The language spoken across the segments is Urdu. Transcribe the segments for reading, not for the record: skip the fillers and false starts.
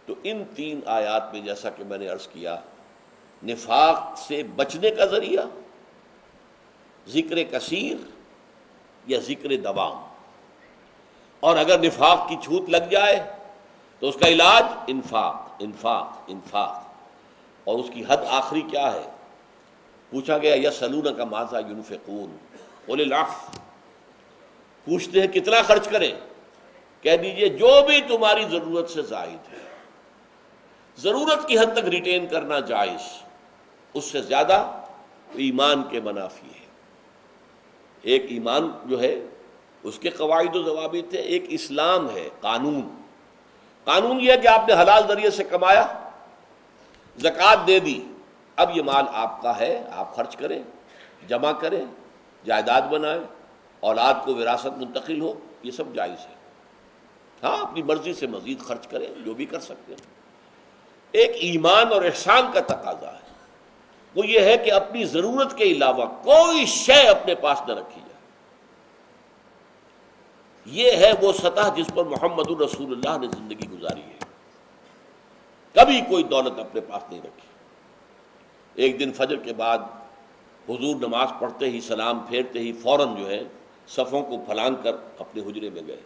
تو ان تین آیات میں جیسا کہ میں نے عرض کیا، نفاق سے بچنے کا ذریعہ ذکر کثیر یا ذکر دوام، اور اگر نفاق کی چھوت لگ جائے تو اس کا علاج انفاق انفاق انفاق، اور اس کی حد آخری کیا ہے؟ پوچھا گیا یسألونک ماذا ینفقون قل العفو، پوچھتے ہیں کتنا خرچ کریں، کہہ دیجئے جو بھی تمہاری ضرورت سے زائد ہے، ضرورت کی حد تک ریٹین کرنا جائز، اس سے زیادہ ایمان کے منافی ہے۔ ایک ایمان جو ہے اس کے قواعد و ضوابط ہے، ایک اسلام ہے، قانون یہ ہے کہ آپ نے حلال ذریعے سے کمایا، زکوٰۃ دے دی، اب یہ مال آپ کا ہے، آپ خرچ کریں، جمع کریں، جائیداد بنائیں، اولاد کو وراثت منتقل ہو، یہ سب جائز ہے۔ ہاں اپنی مرضی سے مزید خرچ کریں، جو بھی کر سکتے ہیں۔ ایک ایمان اور احسان کا تقاضا ہے، وہ یہ ہے کہ اپنی ضرورت کے علاوہ کوئی شے اپنے پاس نہ رکھی جائے۔ یہ ہے وہ سطح جس پر محمد الرسول اللہ نے زندگی گزاری ہے، کبھی کوئی دولت اپنے پاس نہیں رکھی۔ ایک دن فجر کے بعد حضور نماز پڑھتے ہی، سلام پھیرتے ہی فوراً جو ہے صفوں کو پھلانگ کر اپنے حجرے میں گئے۔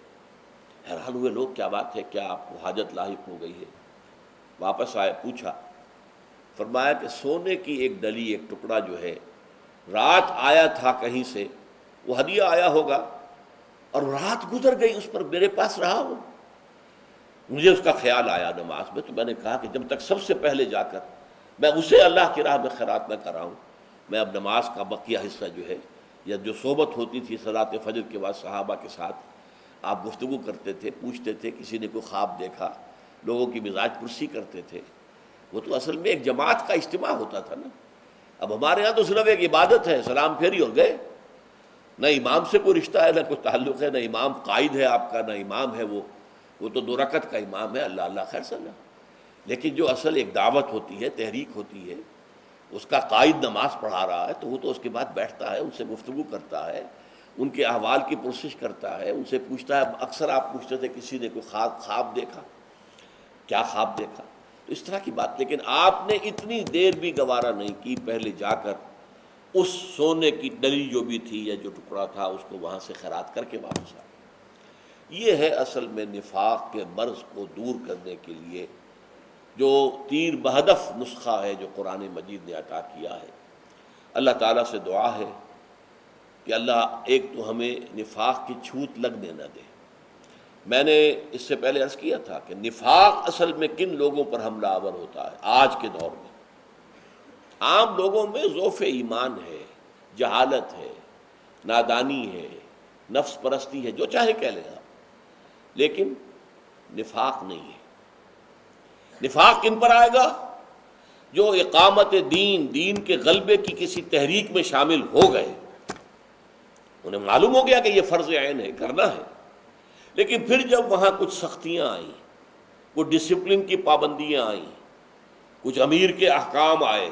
حیران ہوئے لوگ، کیا بات ہے، کیا آپ کو حاجت لاحق ہو گئی ہے؟ واپس آئے، پوچھا، فرمایا کہ سونے کی ایک ڈلی، ایک ٹکڑا جو ہے رات آیا تھا کہیں سے، وہ ہدیہ آیا ہوگا اور رات گزر گئی، اس پر میرے پاس رہا ہو۔ مجھے اس کا خیال آیا نماز میں، تو میں نے کہا کہ جب تک سب سے پہلے جا کر میں اسے اللہ کی راہ میں خیرات نہ کراؤں، میں اب نماز کا بقیہ حصہ جو ہے، یا جو صحبت ہوتی تھی صلاۃ فجر کے بعد صحابہ کے ساتھ، آپ گفتگو کرتے تھے، پوچھتے تھے، کسی نے کوئی خواب دیکھا، لوگوں کی مزاج پرسی کرتے تھے، وہ تو اصل میں ایک جماعت کا اجتماع ہوتا تھا نا۔ اب ہمارے ہاں تو صرف ایک عبادت ہے، سلام پھیری اور گئے، نہ امام سے کوئی رشتہ ہے، نہ کوئی تعلق ہے، نہ امام قائد ہے آپ کا، نہ امام ہے وہ تو 2 رکعت کا امام ہے، اللہ اللہ خیر صلی۔ لیکن جو اصل ایک دعوت ہوتی ہے، تحریک ہوتی ہے، اس کا قائد نماز پڑھا رہا ہے تو وہ تو اس کے بعد بیٹھتا ہے، ان سے گفتگو کرتا ہے، ان کے احوال کی پرسش کرتا ہے، ان سے پوچھتا ہے۔ اکثر آپ پوچھتے تھے کسی نے کوئی خواب دیکھا، کیا خواب دیکھا، تو اس طرح کی بات۔ لیکن آپ نے اتنی دیر بھی گوارا نہیں کی، پہلے جا کر اس سونے کی ڈلی جو بھی تھی یا جو ٹکڑا تھا اس کو وہاں سے خیرات کر کے واپس آ۔ یہ ہے اصل میں نفاق کے مرض کو دور کرنے کے لیے جو تیر بہدف نسخہ ہے جو قرآن مجید نے عطا کیا ہے۔ اللہ تعالیٰ سے دعا ہے کہ اللہ ایک تو ہمیں نفاق کی چھوت لگنے نہ دے۔ میں نے اس سے پہلے عرض کیا تھا کہ نفاق اصل میں کن لوگوں پر حملہ آور ہوتا ہے آج کے دور میں؟ عام لوگوں میں ضعف ایمان ہے، جہالت ہے، نادانی ہے، نفس پرستی ہے، جو چاہے کہہ لیں آپ، لیکن نفاق نہیں ہے۔ نفاق کن پر آئے گا؟ جو اقامت دین کے غلبے کی کسی تحریک میں شامل ہو گئے، انہیں معلوم ہو گیا کہ یہ فرض عین ہے، کرنا ہے، لیکن پھر جب وہاں کچھ سختیاں آئیں، کچھ ڈسپلن کی پابندیاں آئیں، کچھ امیر کے احکام آئے،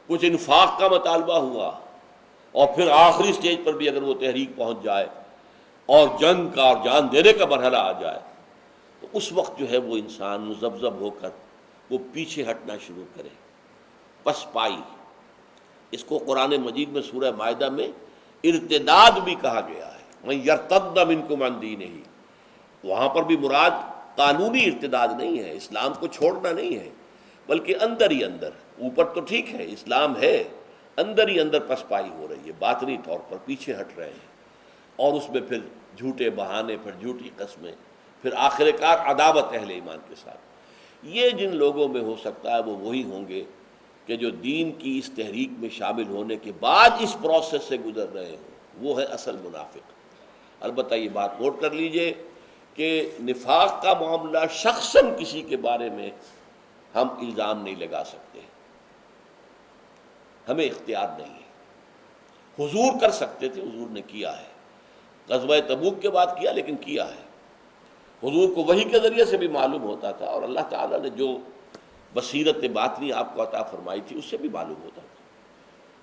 کچھ انفاق کا مطالبہ ہوا، اور پھر آخری سٹیج پر بھی اگر وہ تحریک پہنچ جائے اور جنگ کا اور جان دینے کا مرحلہ آ جائے، تو اس وقت جو ہے وہ انسان مذبذب ہو کر وہ پیچھے ہٹنا شروع کرے، پس پائی۔ اس کو قرآن مجید میں سورہ مائدہ میں ارتداد بھی کہا گیا ہے، من یرتد منکم عن دینہ۔ وہاں پر بھی مراد قانونی ارتداد نہیں ہے، اسلام کو چھوڑنا نہیں ہے، بلکہ اندر ہی اندر، اوپر تو ٹھیک ہے اسلام ہے، اندر ہی اندر پسپائی ہو رہی ہے، باطنی طور پر پیچھے ہٹ رہے ہیں، اور اس میں پھر جھوٹے بہانے، پھر جھوٹی قسمیں، پھر آخر کار عداوت اہل ایمان کے ساتھ۔ یہ جن لوگوں میں ہو سکتا ہے وہ وہی ہوں گے کہ جو دین کی اس تحریک میں شامل ہونے کے بعد اس پروسیس سے گزر رہے ہوں، وہ ہے اصل منافق۔ البتہ یہ بات نوٹ کر لیجئے کہ نفاق کا معاملہ شخصاً کسی کے بارے میں ہم الزام نہیں لگا سکتے، ہمیں اختیار نہیں ہے۔ حضور کر سکتے تھے، حضور نے کیا ہے، غزوہ تبوک کے بعد کیا، لیکن کیا ہے۔ حضور کو وحی کے ذریعے سے بھی معلوم ہوتا تھا، اور اللہ تعالیٰ نے جو بصیرت باطنی آپ کو عطا فرمائی تھی اس سے بھی معلوم ہوتا تھا۔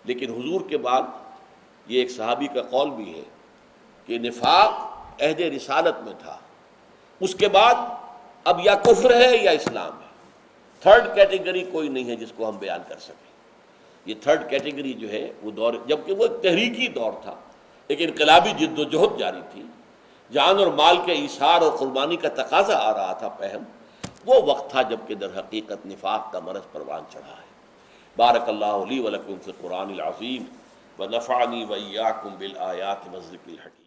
لیکن حضور کے بعد یہ ایک صحابی کا قول بھی ہے کہ نفاق عہد رسالت میں تھا، اس کے بعد اب یا کفر ہے یا اسلام ہے، تھرڈ کیٹیگری کوئی نہیں ہے جس کو ہم بیان کر سکیں۔ یہ تھرڈ کیٹیگری جو ہے وہ دور، جبکہ وہ ایک تحریکی دور تھا، ایک انقلابی جد و جہد جاری تھی، جان اور مال کے ایثار اور قربانی کا تقاضا آ رہا تھا پہم، وہ وقت تھا جب کہ در حقیقت نفاق کا مرض پروان چڑھا ہے۔ بارک اللہ لی ولکم فی القرآن العظیم ونفعنی وإیاکم بالآیات والذکر الحکیم۔